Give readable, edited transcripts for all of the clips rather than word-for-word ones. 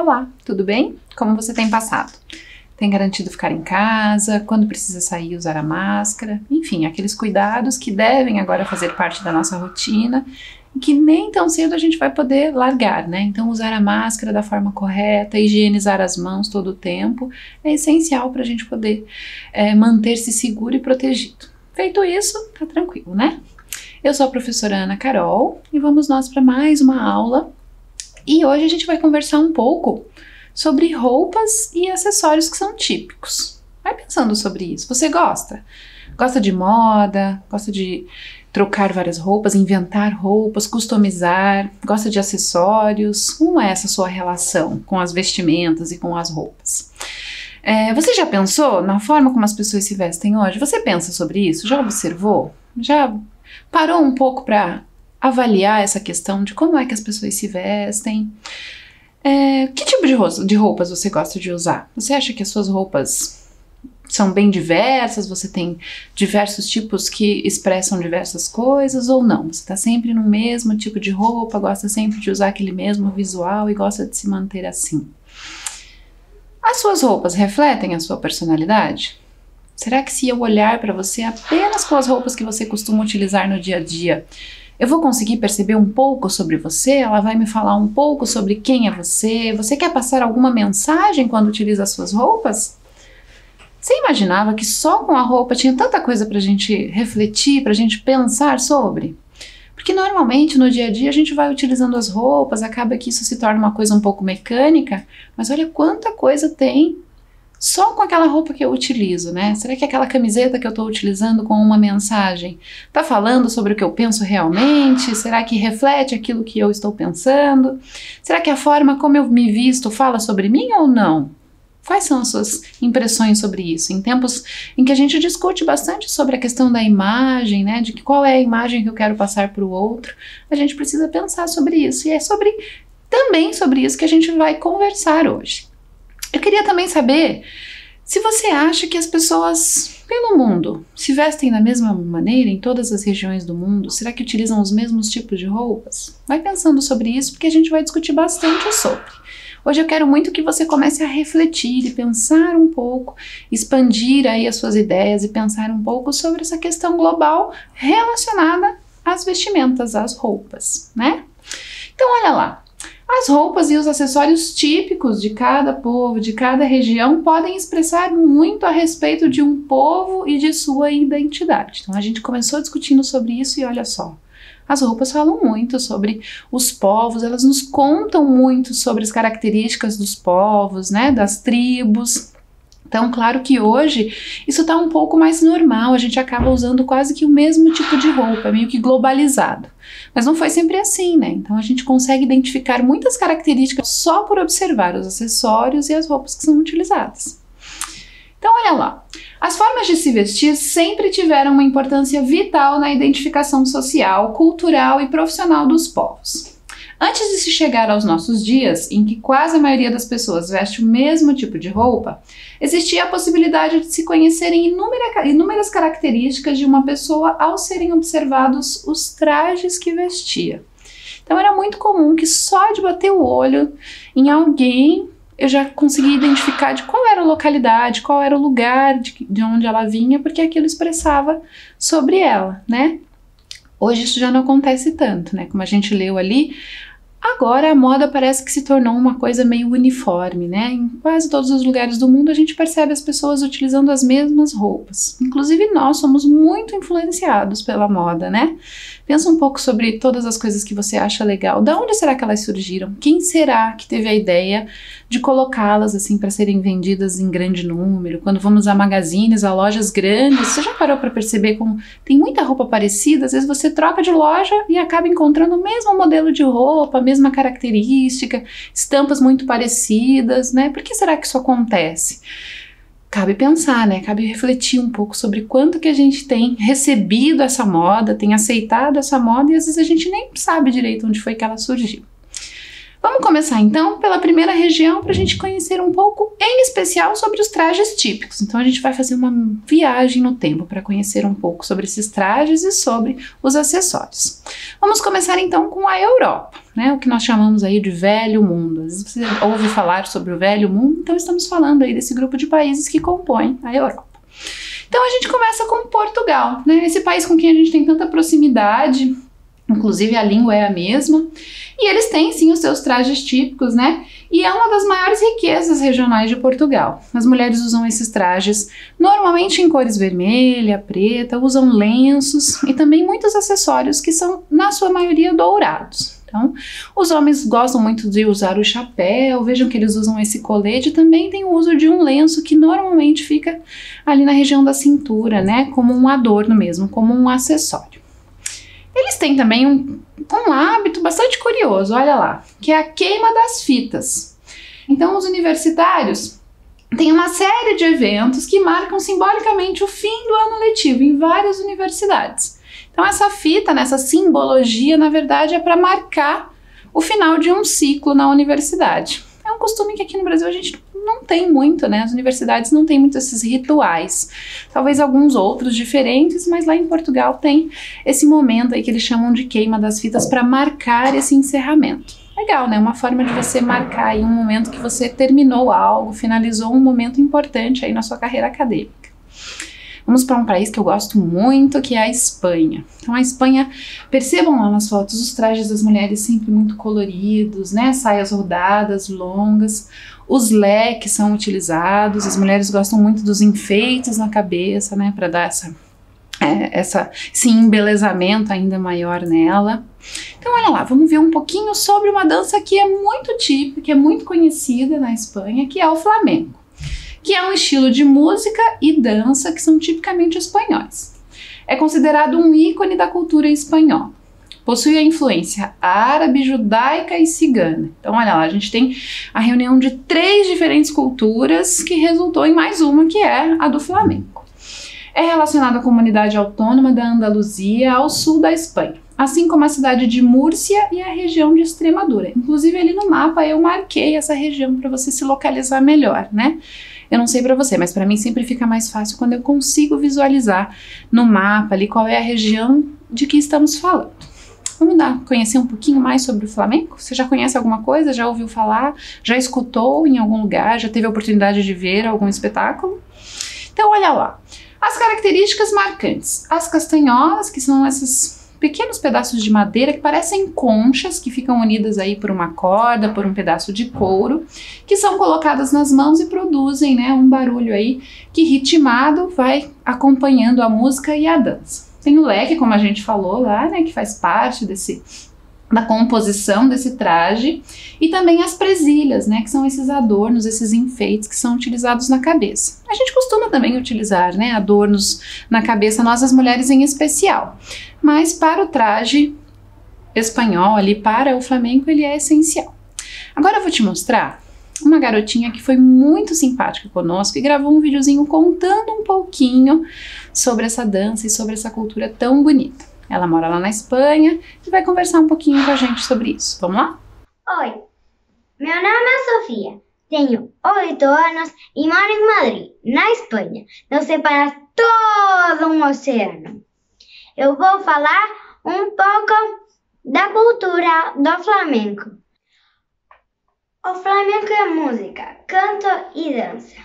Olá, tudo bem? Como você tem passado? Tem garantido ficar em casa? Quando precisa sair, usar a máscara? Enfim, aqueles cuidados que devem agora fazer parte da nossa rotina e que nem tão cedo a gente vai poder largar, né? Então, usar a máscara da forma correta, higienizar as mãos todo o tempo é essencial para a gente poder manter-se seguro e protegido. Feito isso, tá tranquilo, né? Eu sou a professora Ana Carol e vamos nós para mais uma aula. E hoje a gente vai conversar um pouco sobre roupas e acessórios que são típicos. Vai pensando sobre isso. Você gosta? Gosta de moda? Gosta de trocar várias roupas, inventar roupas, customizar? Gosta de acessórios? Como é essa sua relação com as vestimentas e com as roupas? Você já pensou na forma como as pessoas se vestem hoje? Você pensa sobre isso? Já observou? Já parou um pouco para avaliar essa questão de como é que as pessoas se vestem? Que tipo de roupas você gosta de usar? Você acha que as suas roupas são bem diversas? Você tem diversos tipos que expressam diversas coisas ou não? Você está sempre no mesmo tipo de roupa, gosta sempre de usar aquele mesmo visual e gosta de se manter assim? As suas roupas refletem a sua personalidade? Será que se eu olhar para você apenas com as roupas que você costuma utilizar no dia a dia, eu vou conseguir perceber um pouco sobre você? Ela vai me falar um pouco sobre quem é você? Você quer passar alguma mensagem quando utiliza as suas roupas? Você imaginava que só com a roupa tinha tanta coisa pra gente refletir, pra gente pensar sobre? Porque normalmente no dia a dia a gente vai utilizando as roupas, acaba que isso se torna uma coisa um pouco mecânica, mas olha quanta coisa tem só com aquela roupa que eu utilizo, né? Será que aquela camiseta que eu estou utilizando com uma mensagem está falando sobre o que eu penso realmente? Será que reflete aquilo que eu estou pensando? Será que a forma como eu me visto fala sobre mim ou não? Quais são as suas impressões sobre isso? Em tempos em que a gente discute bastante sobre a questão da imagem, né? De que qual é a imagem que eu quero passar para o outro, a gente precisa pensar sobre isso. E é também sobre isso que a gente vai conversar hoje. Eu queria também saber se você acha que as pessoas pelo mundo se vestem da mesma maneira em todas as regiões do mundo. Será que utilizam os mesmos tipos de roupas? Vai pensando sobre isso porque a gente vai discutir bastante sobre. Hoje eu quero muito que você comece a refletir e pensar um pouco, expandir aí as suas ideias e pensar um pouco sobre essa questão global relacionada às vestimentas, às roupas, né? Então olha lá. As roupas e os acessórios típicos de cada povo, de cada região, podem expressar muito a respeito de um povo e de sua identidade. Então a gente começou discutindo sobre isso e olha só, as roupas falam muito sobre os povos, elas nos contam muito sobre as características dos povos, né, das tribos. Então, claro que hoje isso está um pouco mais normal, a gente acaba usando quase que o mesmo tipo de roupa, meio que globalizado. Mas não foi sempre assim, né? Então a gente consegue identificar muitas características só por observar os acessórios e as roupas que são utilizadas. Então olha lá, as formas de se vestir sempre tiveram uma importância vital na identificação social, cultural e profissional dos povos. Antes de se chegar aos nossos dias, em que quase a maioria das pessoas veste o mesmo tipo de roupa, existia a possibilidade de se conhecerem inúmeras características de uma pessoa ao serem observados os trajes que vestia. Então era muito comum que só de bater o olho em alguém eu já conseguia identificar de qual era a localidade, qual era o lugar de onde ela vinha, porque aquilo expressava sobre ela, né? Hoje isso já não acontece tanto, né? Como a gente leu ali, agora a moda parece que se tornou uma coisa meio uniforme, né? Em quase todos os lugares do mundo a gente percebe as pessoas utilizando as mesmas roupas. Inclusive nós somos muito influenciados pela moda, né? Pensa um pouco sobre todas as coisas que você acha legal. Da onde será que elas surgiram? Quem será que teve a ideia de colocá-las assim para serem vendidas em grande número? Quando vamos a magazines, a lojas grandes, você já parou para perceber como tem muita roupa parecida? Às vezes você troca de loja e acaba encontrando o mesmo modelo de roupa, a mesma característica, estampas muito parecidas, né? Por que será que isso acontece? Cabe pensar, né? Cabe refletir um pouco sobre quanto que a gente tem recebido essa moda, tem aceitado essa moda e às vezes a gente nem sabe direito onde foi que ela surgiu. Vamos começar então pela primeira região para a gente conhecer um pouco, em especial, sobre os trajes típicos. Então a gente vai fazer uma viagem no tempo para conhecer um pouco sobre esses trajes e sobre os acessórios. Vamos começar então com a Europa, né? O que nós chamamos aí de Velho Mundo. Às vezes você ouve falar sobre o Velho Mundo, então estamos falando aí desse grupo de países que compõem a Europa. Então a gente começa com Portugal, né? Esse país com quem a gente tem tanta proximidade, inclusive a língua é a mesma, e eles têm sim os seus trajes típicos, né? E é uma das maiores riquezas regionais de Portugal. As mulheres usam esses trajes normalmente em cores vermelha, preta, usam lenços e também muitos acessórios que são, na sua maioria, dourados. Então, os homens gostam muito de usar o chapéu, vejam que eles usam esse colete, também tem o uso de um lenço que normalmente fica ali na região da cintura, né? Como um adorno mesmo, como um acessório. Eles têm também um hábito bastante curioso, olha lá, que é a queima das fitas. Então, os universitários têm uma série de eventos que marcam simbolicamente o fim do ano letivo em várias universidades. Então, essa fita, essa simbologia, na verdade, é para marcar o final de um ciclo na universidade. É um costume que aqui no Brasil a gente não tem muito, né? As universidades não têm muito esses rituais. Talvez alguns outros diferentes, mas lá em Portugal tem esse momento aí que eles chamam de queima das fitas para marcar esse encerramento. Legal, né? Uma forma de você marcar aí um momento que você terminou algo, finalizou um momento importante aí na sua carreira acadêmica. Vamos para um país que eu gosto muito, que é a Espanha. Então a Espanha, percebam lá nas fotos, os trajes das mulheres sempre muito coloridos, né? Saias rodadas, longas, os leques são utilizados, as mulheres gostam muito dos enfeites na cabeça, né? Para dar esse embelezamento ainda maior nela. Então olha lá, vamos ver um pouquinho sobre uma dança que é muito típica, que é muito conhecida na Espanha, que é o flamenco, que é um estilo de música e dança que são tipicamente espanhóis. É considerado um ícone da cultura espanhola. Possui a influência árabe, judaica e cigana. Então, olha lá, a gente tem a reunião de 3 diferentes culturas que resultou em mais uma, que é a do flamenco. É relacionado à comunidade autônoma da Andaluzia, ao sul da Espanha, assim como a cidade de Múrcia e a região de Extremadura. Inclusive, ali no mapa eu marquei essa região para você se localizar melhor, né? Eu não sei para você, mas para mim sempre fica mais fácil quando eu consigo visualizar no mapa ali qual é a região de que estamos falando. Vamos conhecer um pouquinho mais sobre o flamenco? Você já conhece alguma coisa? Já ouviu falar? Já escutou em algum lugar? Já teve a oportunidade de ver algum espetáculo? Então olha lá, as características marcantes. As castanholas, que são esses pequenos pedaços de madeira que parecem conchas, que ficam unidas aí por uma corda, por um pedaço de couro, que são colocadas nas mãos e produzem, né, um barulho aí que ritmado vai acompanhando a música e a dança. Tem o leque, como a gente falou lá, né, que faz parte da composição desse traje, e também as presilhas, né, que são esses adornos, esses enfeites que são utilizados na cabeça. A gente costuma também utilizar, né, adornos na cabeça, nós as mulheres em especial, mas para o traje espanhol ali, para o flamenco, ele é essencial. Agora eu vou te mostrar uma garotinha que foi muito simpática conosco e gravou um videozinho contando um pouquinho sobre essa dança e sobre essa cultura tão bonita. Ela mora lá na Espanha e vai conversar um pouquinho com a gente sobre isso. Vamos lá? Oi, meu nome é Sofia, tenho 8 anos e moro em Madrid, na Espanha. Nos separa todo um oceano. Eu vou falar um pouco da cultura do flamenco. O flamenco é música, canto e dança.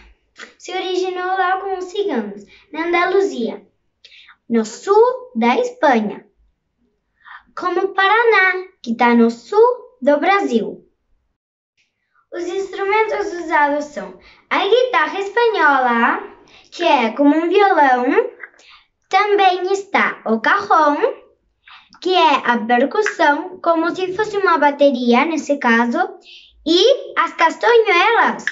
Se originou lá com os ciganos, na Andaluzia, no sul da Espanha, como o Paraná, que está no sul do Brasil. Os instrumentos usados são a guitarra espanhola, que é como um violão, também está o cajón, que é a percussão, como se fosse uma bateria nesse caso, e as castanholas.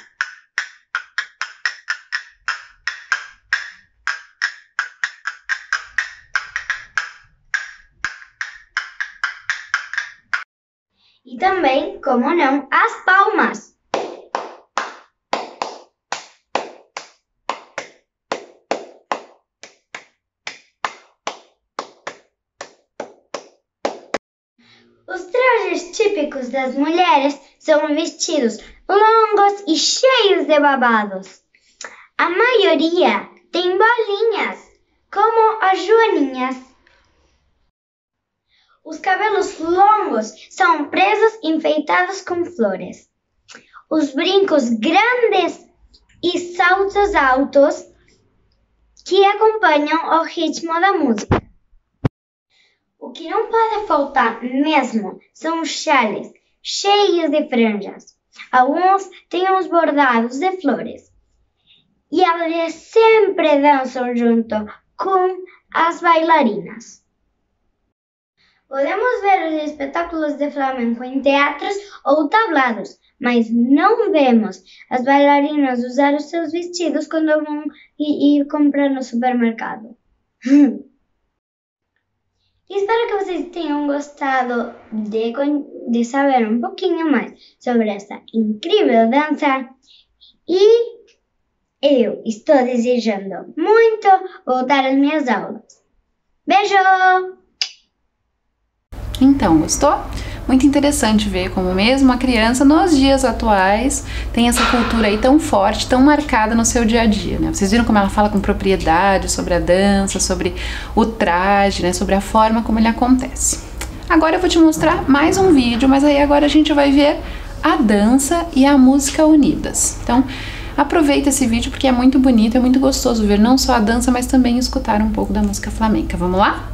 E também, como não, as palmas. Os trajes típicos típicos das mulheres são vestidos longos e cheios de babados. A maioria tem bolinhas, como as joaninhas. Os cabelos longos são presos enfeitados com flores. Os brincos grandes e saltos altos que acompanham o ritmo da música. O que não pode faltar mesmo são os chales cheios de franjas. Alguns têm uns bordados de flores. E elas sempre dançam junto com as bailarinas. Podemos ver os espetáculos de flamenco em teatros ou tablados, mas não vemos as bailarinas usar os seus vestidos quando vão ir comprar no supermercado. Espero que vocês tenham gostado de saber um pouquinho mais sobre essa incrível dança. E eu estou desejando muito voltar às minhas aulas. Beijo! Então, gostou? Muito interessante ver como mesmo a criança nos dias atuais tem essa cultura aí tão forte, tão marcada no seu dia a dia, né? Vocês viram como ela fala com propriedade sobre a dança, sobre o traje, né? Sobre a forma como ele acontece. Agora eu vou te mostrar mais um vídeo, mas aí agora a gente vai ver a dança e a música unidas. Então, aproveita esse vídeo porque é muito bonito, é muito gostoso ver não só a dança, mas também escutar um pouco da música flamenca. Vamos lá?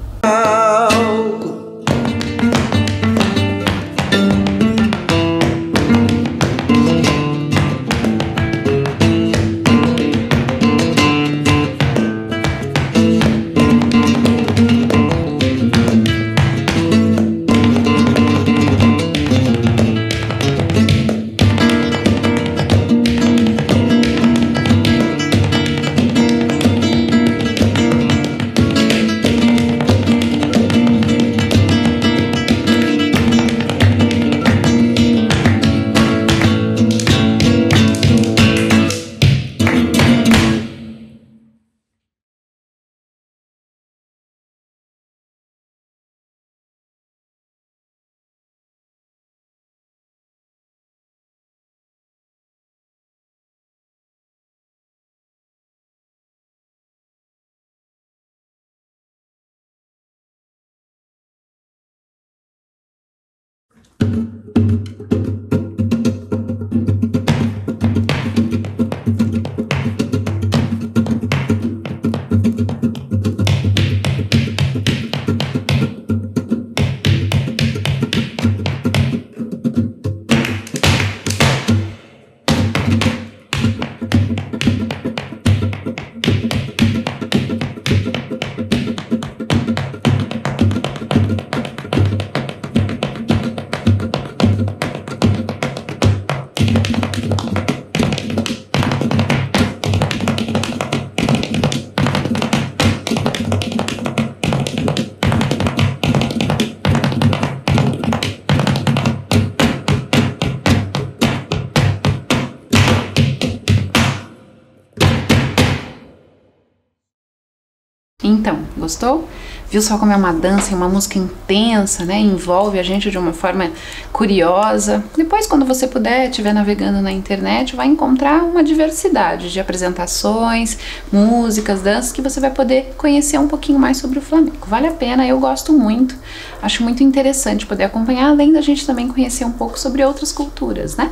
Então, gostou? Viu só como é uma dança e uma música intensa, né? Envolve a gente de uma forma curiosa. Depois, quando você puder, estiver navegando na internet, vai encontrar uma diversidade de apresentações, músicas, danças, que você vai poder conhecer um pouquinho mais sobre o flamenco. Vale a pena, eu gosto muito. Acho muito interessante poder acompanhar, além da gente também conhecer um pouco sobre outras culturas, né?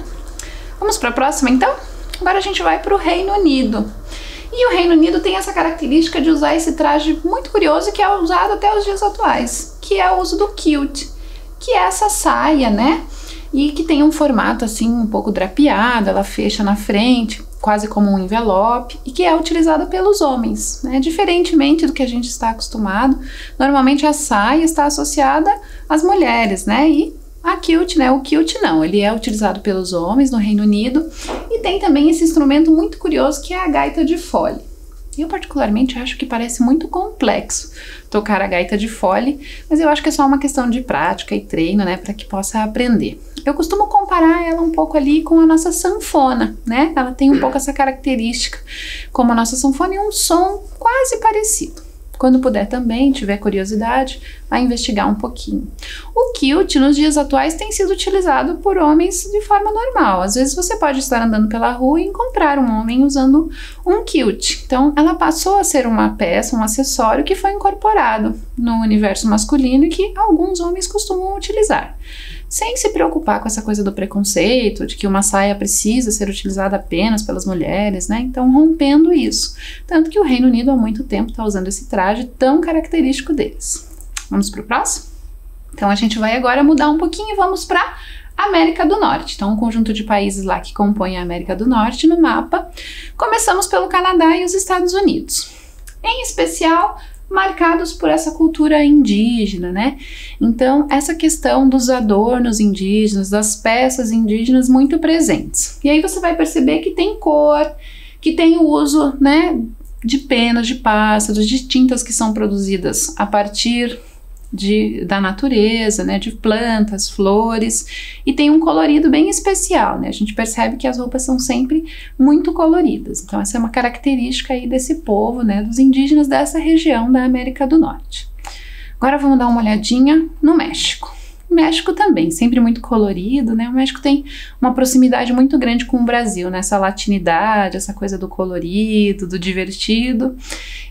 Vamos para a próxima, então? Agora a gente vai para o Reino Unido. E o Reino Unido tem essa característica de usar esse traje muito curioso que é usado até os dias atuais, que é o uso do kilt, que é essa saia, né? E que tem um formato assim um pouco drapeado, ela fecha na frente, quase como um envelope, e que é utilizada pelos homens, né? Diferentemente do que a gente está acostumado, normalmente a saia está associada às mulheres, né? E a kilt, né? O kilt não, ele é utilizado pelos homens no Reino Unido e tem também esse instrumento muito curioso que é a gaita de fole. Eu particularmente acho que parece muito complexo tocar a gaita de fole, mas eu acho que é só uma questão de prática e treino, né, para que possa aprender. Eu costumo comparar ela um pouco ali com a nossa sanfona, né? Ela tem um pouco essa característica como a nossa sanfona e um som quase parecido. Quando puder também, tiver curiosidade, vai investigar um pouquinho. O kilt, nos dias atuais, tem sido utilizado por homens de forma normal. Às vezes você pode estar andando pela rua e encontrar um homem usando um kilt. Então, ela passou a ser uma peça, um acessório que foi incorporado no universo masculino e que alguns homens costumam utilizar. Sem se preocupar com essa coisa do preconceito, de que uma saia precisa ser utilizada apenas pelas mulheres, né? Então, rompendo isso. Tanto que o Reino Unido há muito tempo está usando esse traje tão característico deles. Vamos para o próximo? Então, a gente vai agora mudar um pouquinho e vamos para América do Norte. Então, um conjunto de países lá que compõem a América do Norte no mapa. Começamos pelo Canadá e os Estados Unidos. Em especial, marcados por essa cultura indígena, né? Então, essa questão dos adornos indígenas, das peças indígenas muito presentes. E aí você vai perceber que tem cor, que tem o uso, né, de penas de pássaros, de tintas que são produzidas a partir da natureza, né, de plantas, flores, e tem um colorido bem especial, né? A gente percebe que as roupas são sempre muito coloridas. Então essa é uma característica aí desse povo, né, dos indígenas dessa região da América do Norte. Agora vamos dar uma olhadinha no México. O México também, sempre muito colorido, né? O México tem uma proximidade muito grande com o Brasil, né? Essa latinidade, essa coisa do colorido, do divertido.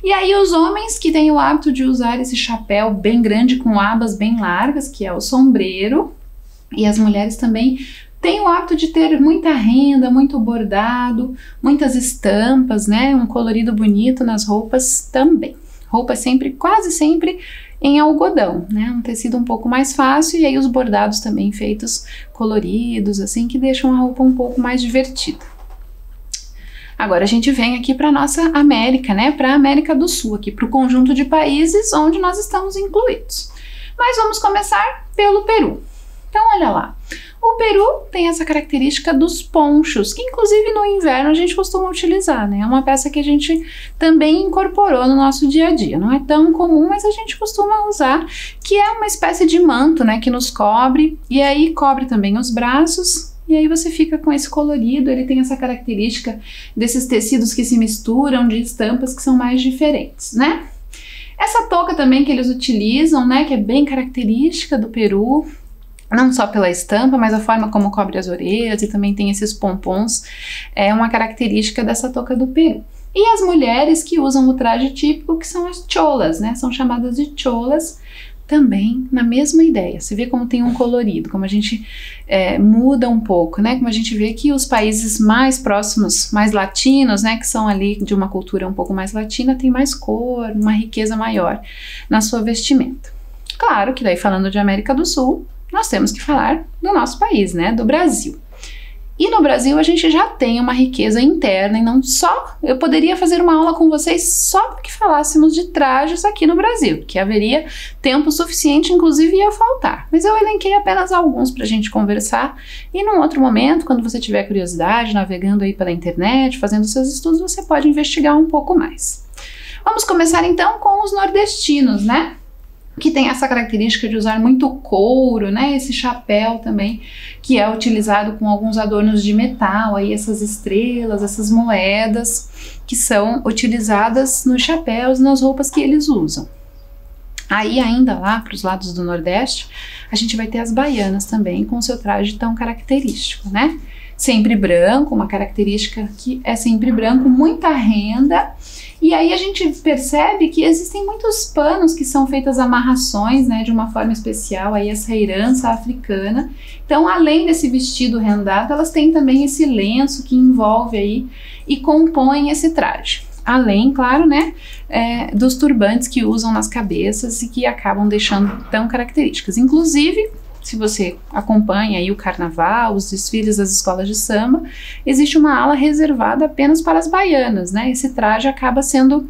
E aí os homens que têm o hábito de usar esse chapéu bem grande com abas bem largas, que é o sombreiro, e as mulheres também têm o hábito de ter muita renda, muito bordado, muitas estampas, né? Um colorido bonito nas roupas também. Roupa sempre, quase sempre em algodão, né? Um tecido um pouco mais fácil, e aí os bordados também feitos coloridos, assim, que deixam a roupa um pouco mais divertida. Agora a gente vem aqui para nossa América, né? Para a América do Sul, aqui para o conjunto de países onde nós estamos incluídos. Mas vamos começar pelo Peru. Então, olha lá. O Peru tem essa característica dos ponchos, que inclusive no inverno a gente costuma utilizar, né? É uma peça que a gente também incorporou no nosso dia a dia. Não é tão comum, mas a gente costuma usar, que é uma espécie de manto, né? Que nos cobre, e aí cobre também os braços, e aí você fica com esse colorido. Ele tem essa característica desses tecidos que se misturam, de estampas que são mais diferentes, né? Essa touca também que eles utilizam, né? Que é bem característica do Peru, não só pela estampa, mas a forma como cobre as orelhas, e também tem esses pompons, é uma característica dessa touca do Peru. E as mulheres que usam o traje típico, que são as cholas, né? São chamadas de cholas, também na mesma ideia. Você vê como tem um colorido, como a gente muda um pouco, né? Como a gente vê que os países mais próximos, mais latinos, né? Que são ali de uma cultura um pouco mais latina, tem mais cor, uma riqueza maior na sua vestimenta. Claro que daí, falando de América do Sul, nós temos que falar do nosso país, né, do Brasil. E no Brasil a gente já tem uma riqueza interna, e não só, eu poderia fazer uma aula com vocês só porque falássemos de trajes aqui no Brasil, que haveria tempo suficiente, inclusive ia faltar. Mas eu elenquei apenas alguns para a gente conversar, e num outro momento, quando você tiver curiosidade, navegando aí pela internet, fazendo seus estudos, você pode investigar um pouco mais. Vamos começar então com os nordestinos, né? Que tem essa característica de usar muito couro, né? Esse chapéu também, que é utilizado com alguns adornos de metal, aí essas estrelas, essas moedas, que são utilizadas nos chapéus e nas roupas que eles usam. Aí ainda lá para os lados do Nordeste, a gente vai ter as baianas também, com o seu traje tão característico, né? Sempre branco, uma característica que é sempre branco, muita renda. E aí a gente percebe que existem muitos panos que são feitas amarrações, né, de uma forma especial, aí essa herança africana. Então, além desse vestido rendado, elas têm também esse lenço que envolve aí e compõe esse traje. Além, claro, né, dos turbantes que usam nas cabeças e que acabam deixando tão características. Inclusive, se você acompanha aí o carnaval, os desfiles das escolas de samba, existe uma ala reservada apenas para as baianas, né? Esse traje acaba sendo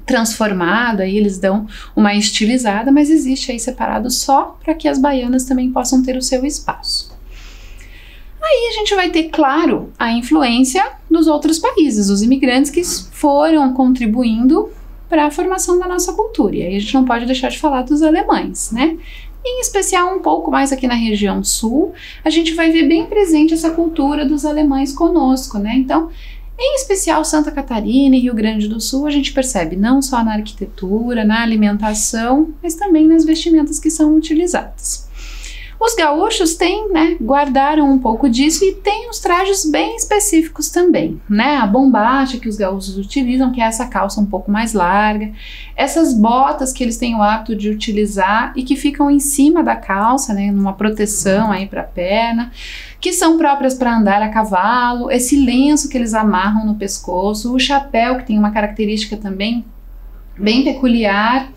transformado, aí eles dão uma estilizada, mas existe aí separado só para que as baianas também possam ter o seu espaço. Aí a gente vai ter, claro, a influência dos outros países, os imigrantes que foram contribuindo para a formação da nossa cultura. E aí a gente não pode deixar de falar dos alemães, né? Em especial um pouco mais aqui na região sul, a gente vai ver bem presente essa cultura dos alemães conosco, né? Então, Em especial Santa Catarina e Rio Grande do Sul, a gente percebe não só na arquitetura, na alimentação, mas também nas vestimentas que são utilizadas. Os gaúchos têm, guardaram um pouco disso e têm os trajes bem específicos também, A bombacha que os gaúchos utilizam, que é essa calça um pouco mais larga, essas botas que eles têm o hábito de utilizar e que ficam em cima da calça, numa proteção aí para a perna, que são próprias para andar a cavalo, esse lenço que eles amarram no pescoço, o chapéu que tem uma característica também bem peculiar.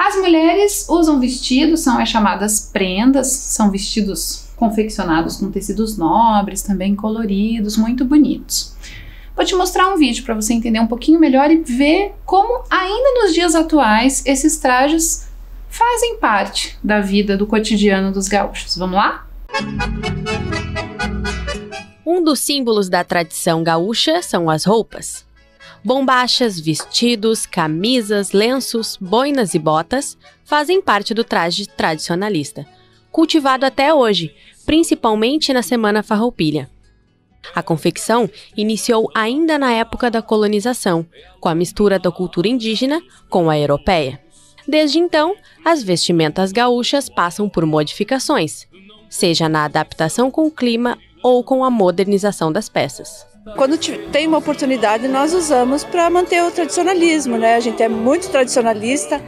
As mulheres usam vestidos, são as chamadas prendas, são vestidos confeccionados com tecidos nobres, também coloridos, muito bonitos. Vou te mostrar um vídeo para você entender um pouquinho melhor e ver como ainda nos dias atuais esses trajes fazem parte da vida, do cotidiano dos gaúchos. Vamos lá? Um dos símbolos da tradição gaúcha são as roupas. Bombachas, vestidos, camisas, lenços, boinas e botas fazem parte do traje tradicionalista, cultivado até hoje, principalmente na Semana Farroupilha. A confecção iniciou ainda na época da colonização, com a mistura da cultura indígena com a europeia. Desde então, as vestimentas gaúchas passam por modificações, seja na adaptação com o clima ou com a modernização das peças. Quando tem uma oportunidade, nós usamos para manter o tradicionalismo, A gente é muito tradicionalista,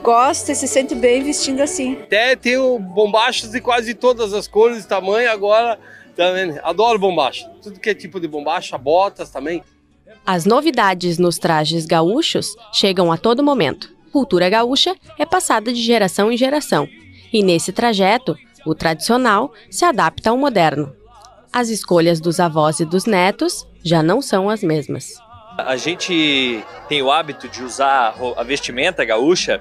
gosta e se sente bem vestindo assim. Até tenho bombachas de quase todas as cores e tamanho agora, também adoro bombacha. Tudo que é tipo de bombacha, botas também. As novidades nos trajes gaúchos chegam a todo momento. Cultura gaúcha é passada de geração em geração, e nesse trajeto, o tradicional se adapta ao moderno. As escolhas dos avós e dos netos já não são as mesmas. A gente tem o hábito de usar a vestimenta gaúcha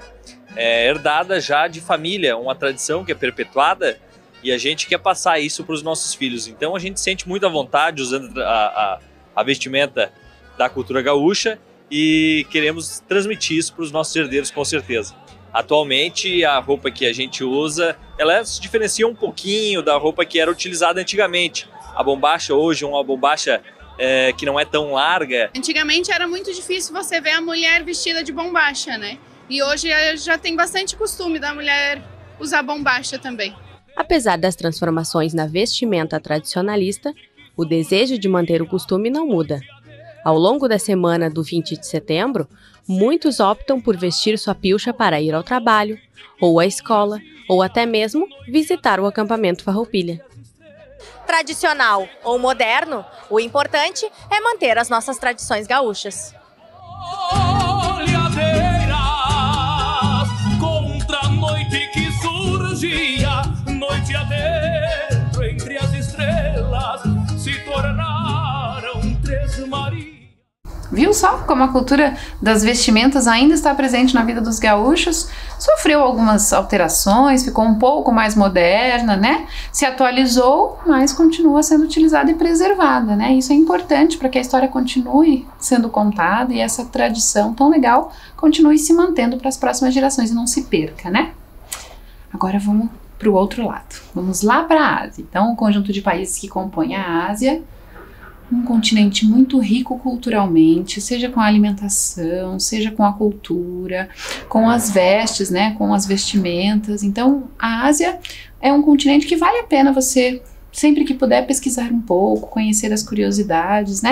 herdada já de família, uma tradição que é perpetuada e a gente quer passar isso para os nossos filhos. Então a gente sente muito à vontade usando a vestimenta da cultura gaúcha e queremos transmitir isso para os nossos herdeiros com certeza. Atualmente a roupa que a gente usa, ela se diferencia um pouquinho da roupa que era utilizada antigamente. A bombacha hoje é uma bombacha que não é tão larga. Antigamente era muito difícil você ver a mulher vestida de bombacha, E hoje já tem bastante costume da mulher usar bombacha também. Apesar das transformações na vestimenta tradicionalista, o desejo de manter o costume não muda. Ao longo da semana do 20 de setembro, muitos optam por vestir sua pilcha para ir ao trabalho, ou à escola, ou até mesmo visitar o acampamento Farroupilha. Tradicional ou moderno, o importante é manter as nossas tradições gaúchas. Olhadeiras contra a noite que surgia, noite adentro entre as estrelas, se tornaram três Marias. Viu só como a cultura das vestimentas ainda está presente na vida dos gaúchos? Sofreu algumas alterações, ficou um pouco mais moderna, Se atualizou, mas continua sendo utilizada e preservada, Isso é importante para que a história continue sendo contada e essa tradição tão legal continue se mantendo para as próximas gerações e não se perca, Agora vamos para o outro lado. Vamos lá para a Ásia. Então, o conjunto de países que compõe a Ásia, um continente muito rico culturalmente, seja com a alimentação, seja com a cultura, com as vestes, com as vestimentas. Então, a Ásia é um continente que vale a pena você, sempre que puder, pesquisar um pouco, conhecer as curiosidades,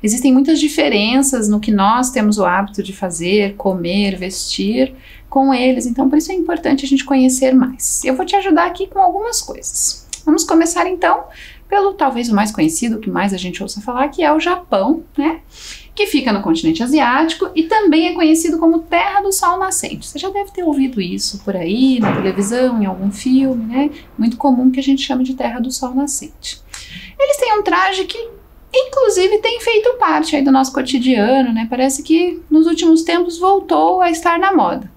Existem muitas diferenças no que nós temos o hábito de fazer, comer, vestir com eles. Então, por isso é importante a gente conhecer mais. Eu vou te ajudar aqui com algumas coisas. Vamos começar, então, pelo talvez o mais conhecido, o que mais a gente ouça falar, que é o Japão, que fica no continente asiático e também é conhecido como Terra do Sol Nascente. Você já deve ter ouvido isso por aí, na televisão, em algum filme, Muito comum que a gente chame de Terra do Sol Nascente. Eles têm um traje que, inclusive, tem feito parte aí do nosso cotidiano, Parece que nos últimos tempos voltou a estar na moda,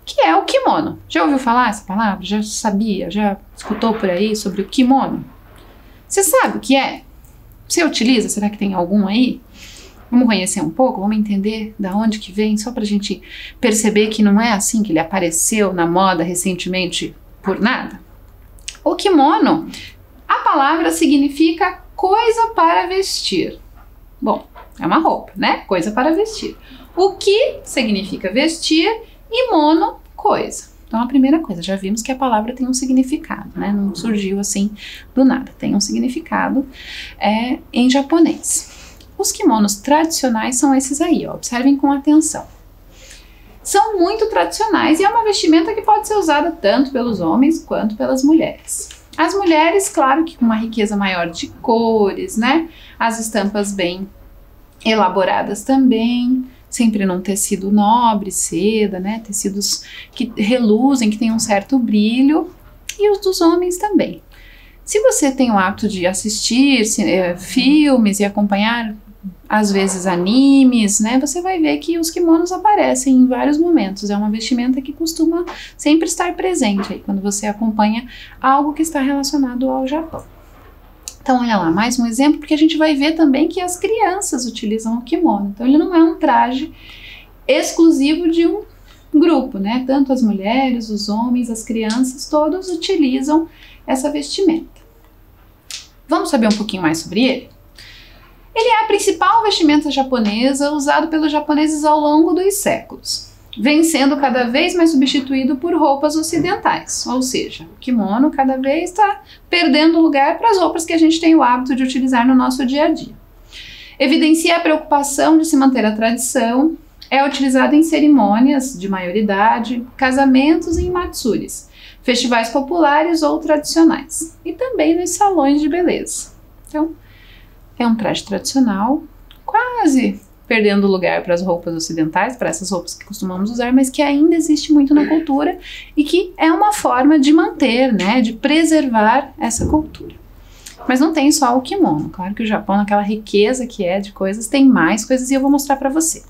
que é o kimono. Já ouviu falar essa palavra? Já sabia? Já escutou por aí sobre o kimono? Você sabe o que é? Você utiliza? Será que tem algum aí? Vamos conhecer um pouco? Vamos entender da onde que vem? Só pra gente perceber que não é assim que ele apareceu na moda recentemente por nada? O kimono, a palavra significa coisa para vestir. Bom, é uma roupa, né? Coisa para vestir. O ki significa vestir e mono, coisa. Então, a primeira coisa, já vimos que a palavra tem um significado, né? Não surgiu assim do nada, tem um significado em japonês. Os kimonos tradicionais são esses aí, ó, observem com atenção. São muito tradicionais e é uma vestimenta que pode ser usada tanto pelos homens quanto pelas mulheres. As mulheres, claro que com uma riqueza maior de cores, né? As estampas bem elaboradas também, sempre num tecido nobre, seda, né? Tecidos que reluzem, que têm um certo brilho, e os dos homens também. Se você tem o hábito de assistir filmes e acompanhar, às vezes, animes, né? Você vai ver que os kimonos aparecem em vários momentos. É uma vestimenta que costuma sempre estar presente aí, quando você acompanha algo que está relacionado ao Japão. Então, olha lá, mais um exemplo, porque a gente vai ver também que as crianças utilizam o kimono. Então, ele não é um traje exclusivo de um grupo, né? Tanto as mulheres, os homens, as crianças, todos utilizam essa vestimenta. Vamos saber um pouquinho mais sobre ele? Ele é a principal vestimenta japonesa usado pelos japoneses ao longo dos séculos, vem sendo cada vez mais substituído por roupas ocidentais, ou seja, o kimono cada vez está perdendo lugar para as roupas que a gente tem o hábito de utilizar no nosso dia a dia. Evidencia a preocupação de se manter a tradição, é utilizado em cerimônias de maioridade, casamentos e em matsuris, festivais populares ou tradicionais, e também nos salões de beleza. Então, é um traje tradicional, quase perdendo lugar para as roupas ocidentais, para essas roupas que costumamos usar, mas que ainda existe muito na cultura e que é uma forma de manter, né, de preservar essa cultura. Mas não tem só o kimono, claro que o Japão, naquela riqueza que é de coisas, tem mais coisas e eu vou mostrar para você.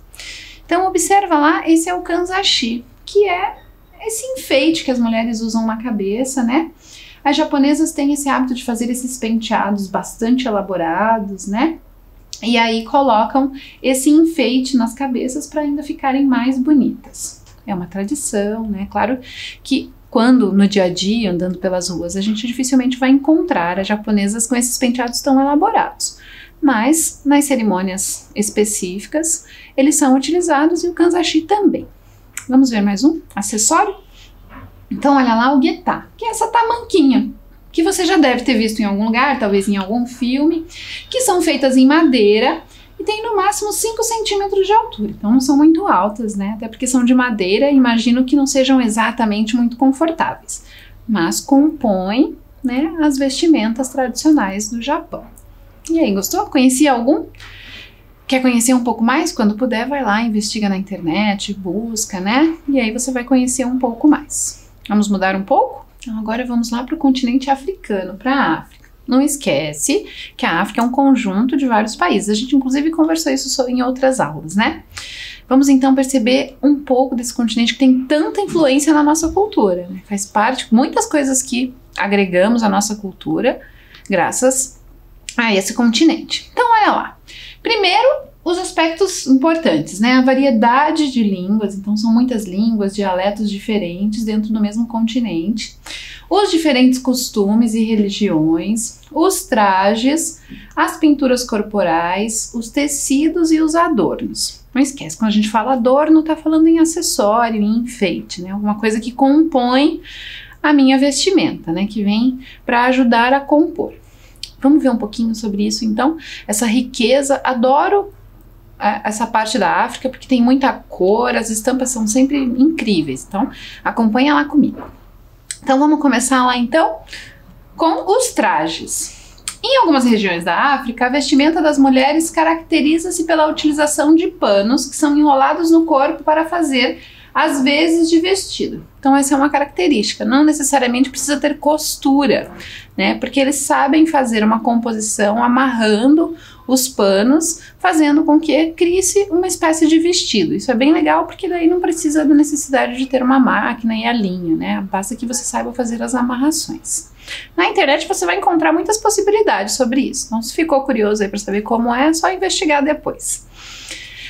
Então observa lá, esse é o kanzashi, que é esse enfeite que as mulheres usam na cabeça, né? As japonesas têm esse hábito de fazer esses penteados bastante elaborados, né? E aí colocam esse enfeite nas cabeças para ainda ficarem mais bonitas. É uma tradição, né? Claro que quando no dia a dia, andando pelas ruas, a gente dificilmente vai encontrar as japonesas com esses penteados tão elaborados. Mas nas cerimônias específicas, eles são utilizados e o kanzashi também. Vamos ver mais um acessório? Então, olha lá o geta, que é essa tamanquinha, que você já deve ter visto em algum lugar, talvez em algum filme, que são feitas em madeira e tem no máximo 5 centímetros de altura. Então, não são muito altas, né? Até porque são de madeira, imagino que não sejam exatamente muito confortáveis, mas compõem, né, as vestimentas tradicionais do Japão. E aí, gostou? Conhecia algum? Quer conhecer um pouco mais? Quando puder, vai lá, investiga na internet, busca, né? E aí você vai conhecer um pouco mais. Vamos mudar um pouco? Então agora vamos lá para o continente africano, para a África. Não esquece que a África é um conjunto de vários países. A gente inclusive conversou isso em outras aulas, né? Vamos então perceber um pouco desse continente que tem tanta influência na nossa cultura, né? Faz parte de muitas coisas que agregamos à nossa cultura graças a esse continente. Então olha lá. Primeiro, os aspectos importantes, né? A variedade de línguas, então são muitas línguas, dialetos diferentes dentro do mesmo continente. Os diferentes costumes e religiões, os trajes, as pinturas corporais, os tecidos e os adornos. Não esquece, quando a gente fala adorno, tá falando em acessório, em enfeite, né? Alguma coisa que compõe a minha vestimenta, né? Que vem para ajudar a compor. Vamos ver um pouquinho sobre isso, então? Essa riqueza, adoro essa parte da África porque tem muita cor, as estampas são sempre incríveis, então acompanha lá comigo. Então vamos começar lá então com os trajes. Em algumas regiões da África, a vestimenta das mulheres caracteriza-se pela utilização de panos que são enrolados no corpo para fazer às vezes de vestido. Então essa é uma característica, não necessariamente precisa ter costura, né? Porque eles sabem fazer uma composição amarrando os panos, fazendo com que crie-se uma espécie de vestido. Isso é bem legal porque daí não precisa da necessidade de ter uma máquina e a linha, né? Basta que você saiba fazer as amarrações. Na internet você vai encontrar muitas possibilidades sobre isso. Então se ficou curioso aí para saber como é só investigar depois.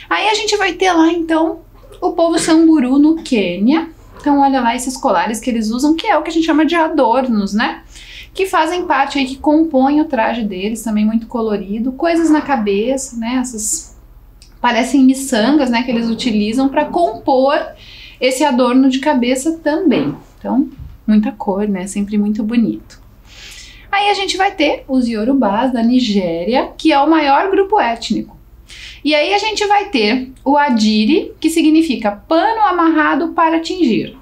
Aí a gente vai ter lá então o povo Samburu no Quênia. Então olha lá esses colares que eles usam, que é o que a gente chama de adornos, né? Que fazem parte aí, que compõem o traje deles, também muito colorido, coisas na cabeça, né? Essas parecem miçangas, né, que eles utilizam para compor esse adorno de cabeça também. Então, muita cor, né, sempre muito bonito. Aí a gente vai ter os Yorubás da Nigéria, que é o maior grupo étnico. E aí a gente vai ter o Adire, que significa pano amarrado para tingir,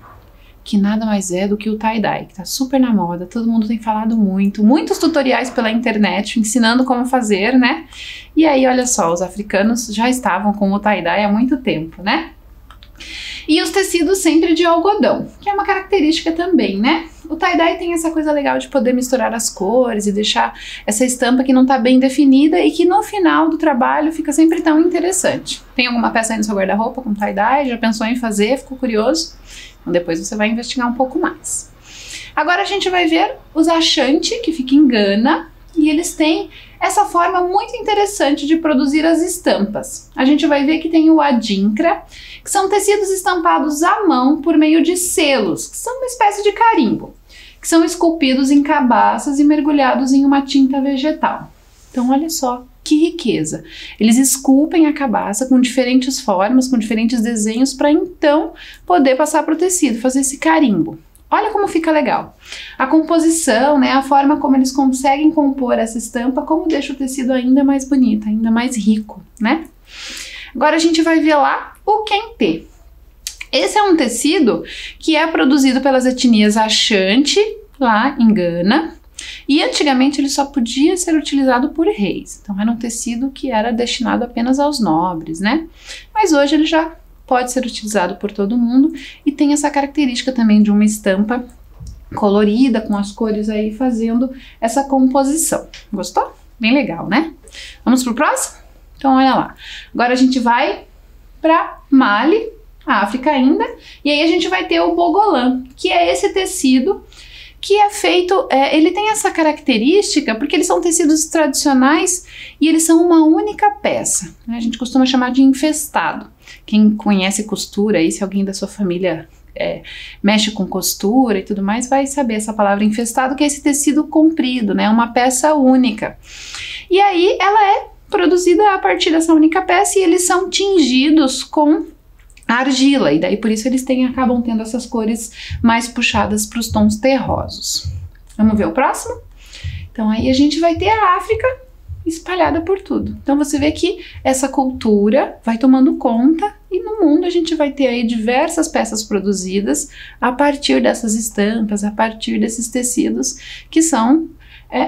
que nada mais é do que o tie-dye, que tá super na moda, todo mundo tem falado muito, muitos tutoriais pela internet ensinando como fazer, né? E aí, olha só, os africanos já estavam com o tie-dye há muito tempo, né? E os tecidos sempre de algodão, que é uma característica também, né? O tie-dye tem essa coisa legal de poder misturar as cores e deixar essa estampa que não tá bem definida e que no final do trabalho fica sempre tão interessante. Tem alguma peça aí no seu guarda-roupa com tie-dye? Já pensou em fazer? Ficou curioso? Então depois você vai investigar um pouco mais. Agora a gente vai ver os Ashanti, que fica em Gana, e eles têm essa forma muito interessante de produzir as estampas. A gente vai ver que tem o Adinkra, que são tecidos estampados à mão por meio de selos, que são uma espécie de carimbo, que são esculpidos em cabaças e mergulhados em uma tinta vegetal. Então olha só que riqueza. Eles esculpem a cabaça com diferentes formas, com diferentes desenhos, para então poder passar para o tecido, fazer esse carimbo. Olha como fica legal. A composição, né, a forma como eles conseguem compor essa estampa, como deixa o tecido ainda mais bonito, ainda mais rico, né? Agora a gente vai ver lá o Kente. Esse é um tecido que é produzido pelas etnias Ashanti, lá em Gana, e antigamente ele só podia ser utilizado por reis. Então era um tecido que era destinado apenas aos nobres, né? Mas hoje ele já pode ser utilizado por todo mundo e tem essa característica também de uma estampa colorida, com as cores aí fazendo essa composição. Gostou? Bem legal, né? Vamos pro próximo? Então olha lá. Agora a gente vai para Mali, África ainda, e aí a gente vai ter o Bogolan, que é esse tecido que é feito, ele tem essa característica porque eles são tecidos tradicionais e eles são uma única peça, né? A gente costuma chamar de infestado. Quem conhece costura aí, se alguém da sua família mexe com costura e tudo mais, vai saber essa palavra infestado, que é esse tecido comprido, né? Uma peça única. E aí ela é produzida a partir dessa única peça e eles são tingidos com argila, e daí por isso eles acabam tendo essas cores mais puxadas para os tons terrosos. Vamos ver o próximo? Então aí a gente vai ter a África espalhada por tudo. Então você vê que essa cultura vai tomando conta e no mundo a gente vai ter aí diversas peças produzidas a partir dessas estampas, a partir desses tecidos que são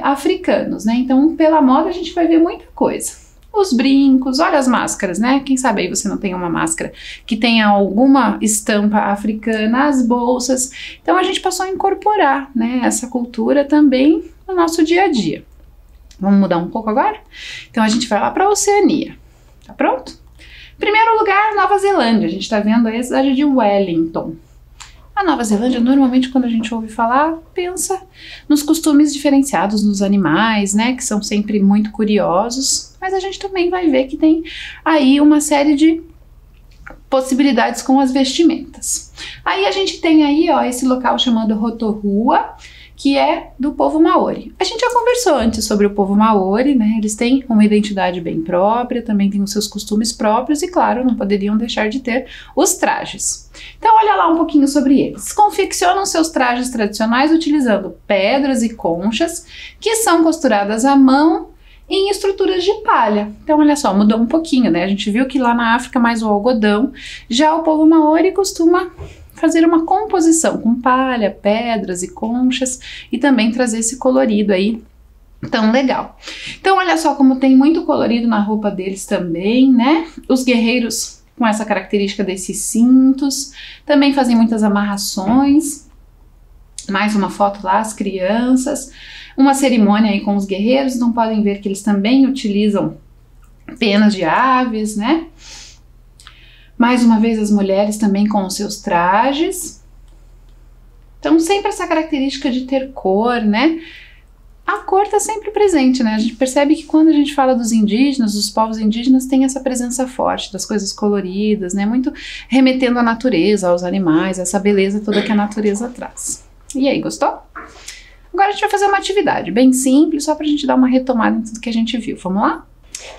africanos, né? Então pela moda a gente vai ver muita coisa. Os brincos, olha as máscaras, né? Quem sabe aí você não tem uma máscara que tenha alguma estampa africana, as bolsas. Então a gente passou a incorporar, né, essa cultura também no nosso dia a dia. Vamos mudar um pouco agora? Então a gente vai lá para a Oceania. Tá pronto? Primeiro lugar, Nova Zelândia. A gente tá vendo aí a cidade de Wellington. A Nova Zelândia, normalmente, quando a gente ouve falar, pensa nos costumes diferenciados nos animais, né, que são sempre muito curiosos, mas a gente também vai ver que tem aí uma série de possibilidades com as vestimentas. Aí a gente tem aí, ó, esse local chamado Rotorua, que é do povo Maori. A gente já conversou antes sobre o povo Maori, né? Eles têm uma identidade bem própria, também têm os seus costumes próprios e, claro, não poderiam deixar de ter os trajes. Então, olha lá um pouquinho sobre eles. Confeccionam seus trajes tradicionais utilizando pedras e conchas que são costuradas à mão em estruturas de palha. Então, olha só, mudou um pouquinho, né? A gente viu que lá na África mais o algodão, já o povo Maori costuma fazer uma composição com palha, pedras e conchas e também trazer esse colorido aí tão legal. Então olha só como tem muito colorido na roupa deles também, né? Os guerreiros com essa característica desses cintos, também fazem muitas amarrações. Mais uma foto lá, as crianças, uma cerimônia aí com os guerreiros, então podem ver que eles também utilizam penas de aves, né? Mais uma vez as mulheres também com os seus trajes. Então sempre essa característica de ter cor, né? A cor está sempre presente, né? A gente percebe que quando a gente fala dos indígenas, dos povos indígenas, tem essa presença forte das coisas coloridas, né? Muito remetendo à natureza, aos animais, essa beleza toda que a natureza traz. E aí, gostou? Agora a gente vai fazer uma atividade bem simples, só pra gente dar uma retomada em tudo que a gente viu. Vamos lá?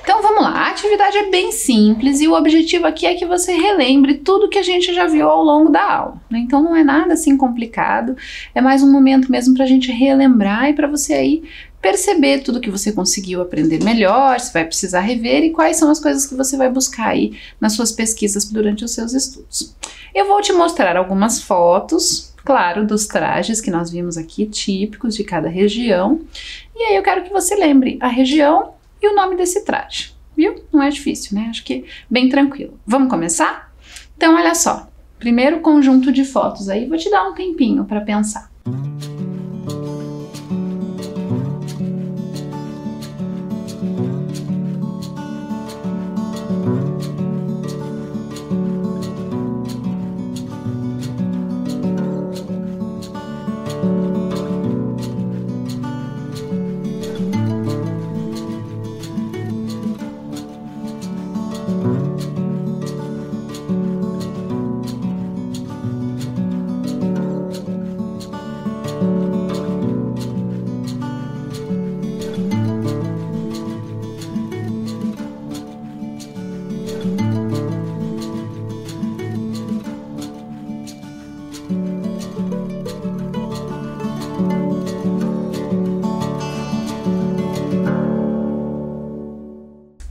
Então vamos lá, a atividade é bem simples e o objetivo aqui é que você relembre tudo que a gente já viu ao longo da aula, né? Então não é nada assim complicado, é mais um momento mesmo para a gente relembrar e para você aí perceber tudo que você conseguiu aprender melhor, se vai precisar rever e quais são as coisas que você vai buscar aí nas suas pesquisas durante os seus estudos. Eu vou te mostrar algumas fotos, claro, dos trajes que nós vimos aqui, típicos de cada região, e aí eu quero que você lembre a região e o nome desse traje, viu? Não é difícil, né? Acho que bem tranquilo. Vamos começar? Então, olha só. Primeiro conjunto de fotos aí, vou te dar um tempinho para pensar.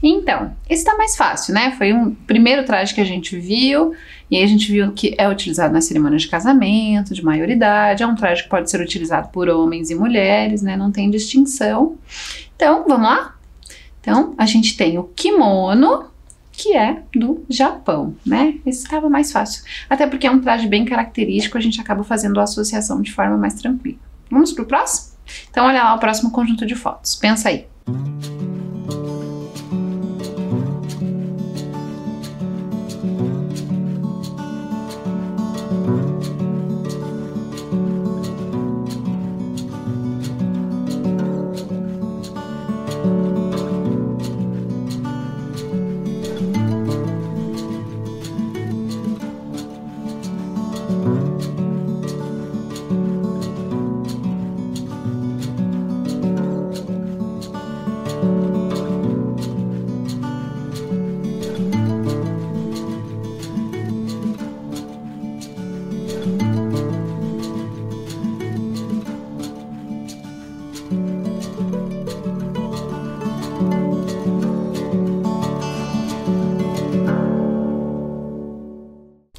Então, esse tá mais fácil, né? Foi um primeiro traje que a gente viu, e aí a gente viu que é utilizado na cerimônia de casamento, de maioridade, é um traje que pode ser utilizado por homens e mulheres, né? Não tem distinção. Então, vamos lá? Então, a gente tem o kimono, que é do Japão, né? Esse estava mais fácil, até porque é um traje bem característico, a gente acaba fazendo a associação de forma mais tranquila. Vamos pro próximo? Então, olha lá o próximo conjunto de fotos, pensa aí.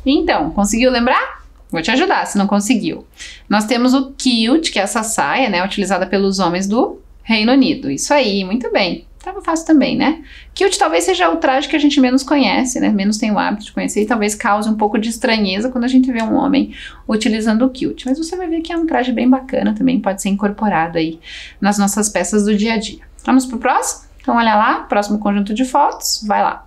Então, conseguiu lembrar? Vou te ajudar se não conseguiu. Nós temos o kilt, que é essa saia, né, utilizada pelos homens do Reino Unido. Isso aí, muito bem. Tava fácil também, né? Kilt talvez seja o traje que a gente menos conhece, né? Menos tem o hábito de conhecer e talvez cause um pouco de estranheza quando a gente vê um homem utilizando o kilt. Mas você vai ver que é um traje bem bacana também, pode ser incorporado aí nas nossas peças do dia a dia. Vamos pro próximo? Então olha lá, próximo conjunto de fotos, vai lá.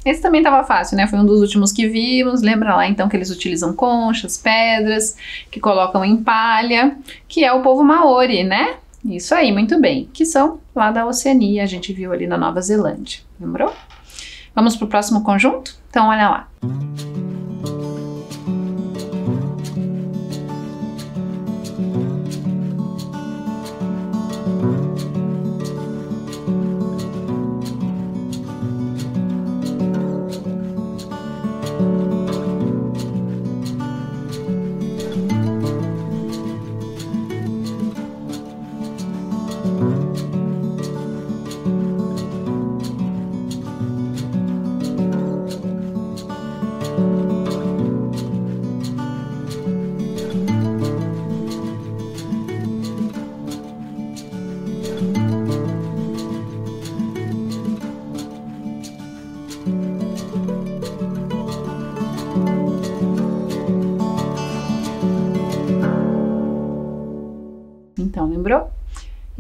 Esse também estava fácil, né? Foi um dos últimos que vimos. Lembra lá então que eles utilizam conchas, pedras, que colocam em palha, que é o povo Maori, né? Isso aí, muito bem. Que são lá da Oceania, a gente viu ali na Nova Zelândia. Lembrou? Vamos pro próximo conjunto? Então olha lá.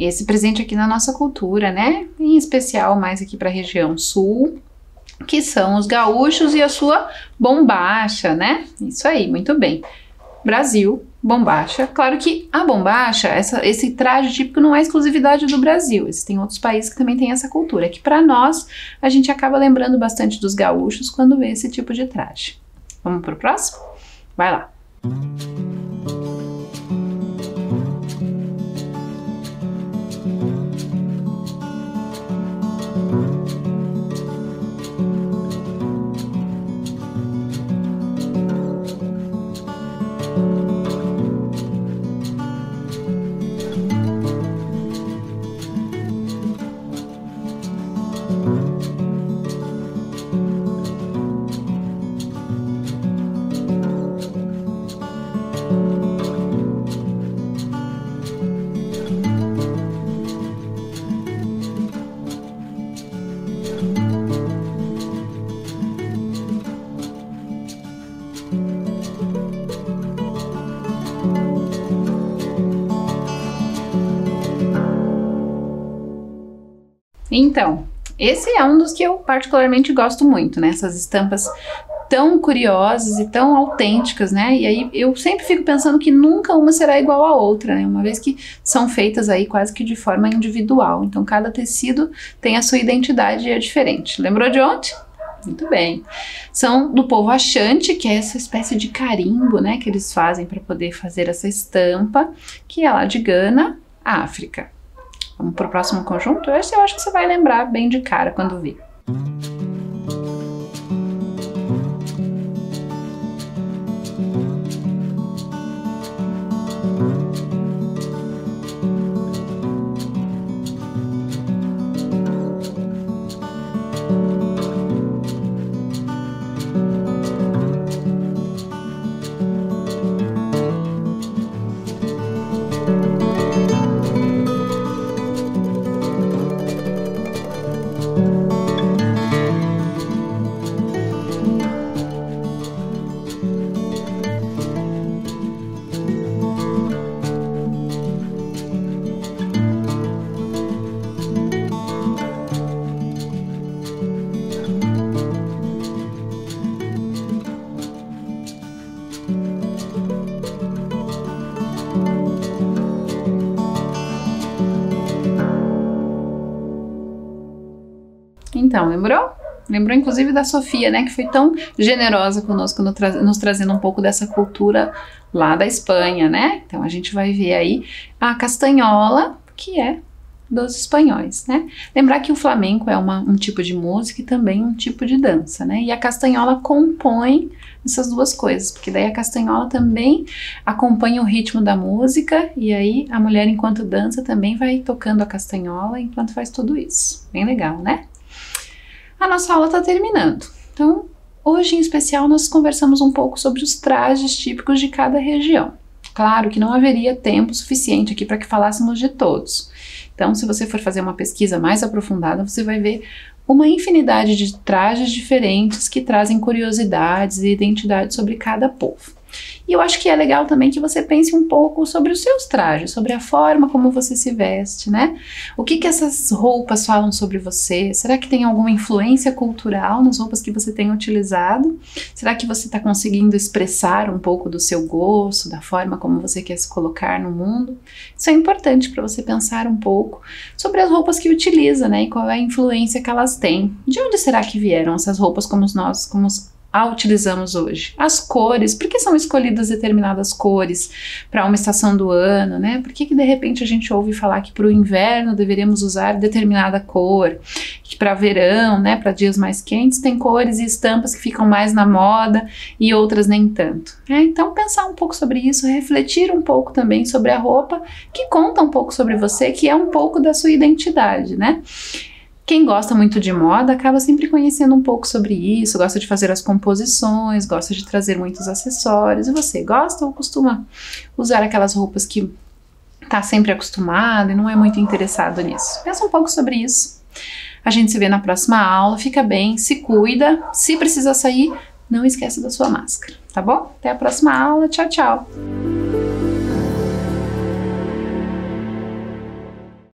esse presente aqui na nossa cultura, né? Em especial mais aqui para a região sul, que são os gaúchos e a sua bombacha, né? Isso aí, muito bem. Brasil, bombacha. Claro que a bombacha, esse traje típico não é exclusividade do Brasil. Existem outros países que também têm essa cultura. Que para nós, a gente acaba lembrando bastante dos gaúchos quando vê esse tipo de traje. Vamos pro próximo? Vai lá. Então, esse é um dos que eu particularmente gosto muito, né? Essas estampas tão curiosas e tão autênticas, né? E aí eu sempre fico pensando que nunca uma será igual à outra, né? Uma vez que são feitas aí quase que de forma individual. Então cada tecido tem a sua identidade e é diferente. Lembrou de onde? Muito bem. São do povo Axante, que é essa espécie de carimbo, né? Que eles fazem para poder fazer essa estampa, que é lá de Gana, África. Vamos para o próximo conjunto? Esse eu acho que você vai lembrar bem de cara quando vir. Então, lembrou? Lembrou inclusive da Sofia, né, que foi tão generosa conosco nos trazendo um pouco dessa cultura lá da Espanha, né? Então a gente vai ver aí a castanhola, que é dos espanhóis, né? Lembrar que o flamenco é um tipo de música e também um tipo de dança, né? E a castanhola compõe essas duas coisas, porque daí a castanhola também acompanha o ritmo da música e aí a mulher enquanto dança também vai tocando a castanhola enquanto faz tudo isso. Bem legal, né? A nossa aula está terminando, então hoje em especial nós conversamos um pouco sobre os trajes típicos de cada região. Claro que não haveria tempo suficiente aqui para que falássemos de todos, então se você for fazer uma pesquisa mais aprofundada você vai ver uma infinidade de trajes diferentes que trazem curiosidades e identidades sobre cada povo. E eu acho que é legal também que você pense um pouco sobre os seus trajes, sobre a forma como você se veste, né? O que essas roupas falam sobre você? Será que tem alguma influência cultural nas roupas que você tem utilizado? Será que você está conseguindo expressar um pouco do seu gosto, da forma como você quer se colocar no mundo? Isso é importante para você pensar um pouco sobre as roupas que utiliza, né? E qual é a influência que elas têm. De onde será que vieram essas roupas como a utilizamos hoje? As cores, por que são escolhidas determinadas cores para uma estação do ano, né? Por que de repente a gente ouve falar que para o inverno deveríamos usar determinada cor, que para verão, né, para dias mais quentes, tem cores e estampas que ficam mais na moda e outras nem tanto. Então pensar um pouco sobre isso, refletir um pouco também sobre a roupa que conta um pouco sobre você, que é um pouco da sua identidade, né? Quem gosta muito de moda acaba sempre conhecendo um pouco sobre isso, gosta de fazer as composições, gosta de trazer muitos acessórios. E você gosta ou costuma usar aquelas roupas que está sempre acostumado e não é muito interessado nisso? Pensa um pouco sobre isso. A gente se vê na próxima aula, fica bem, se cuida, se precisar sair, não esquece da sua máscara, tá bom? Até a próxima aula, tchau, tchau!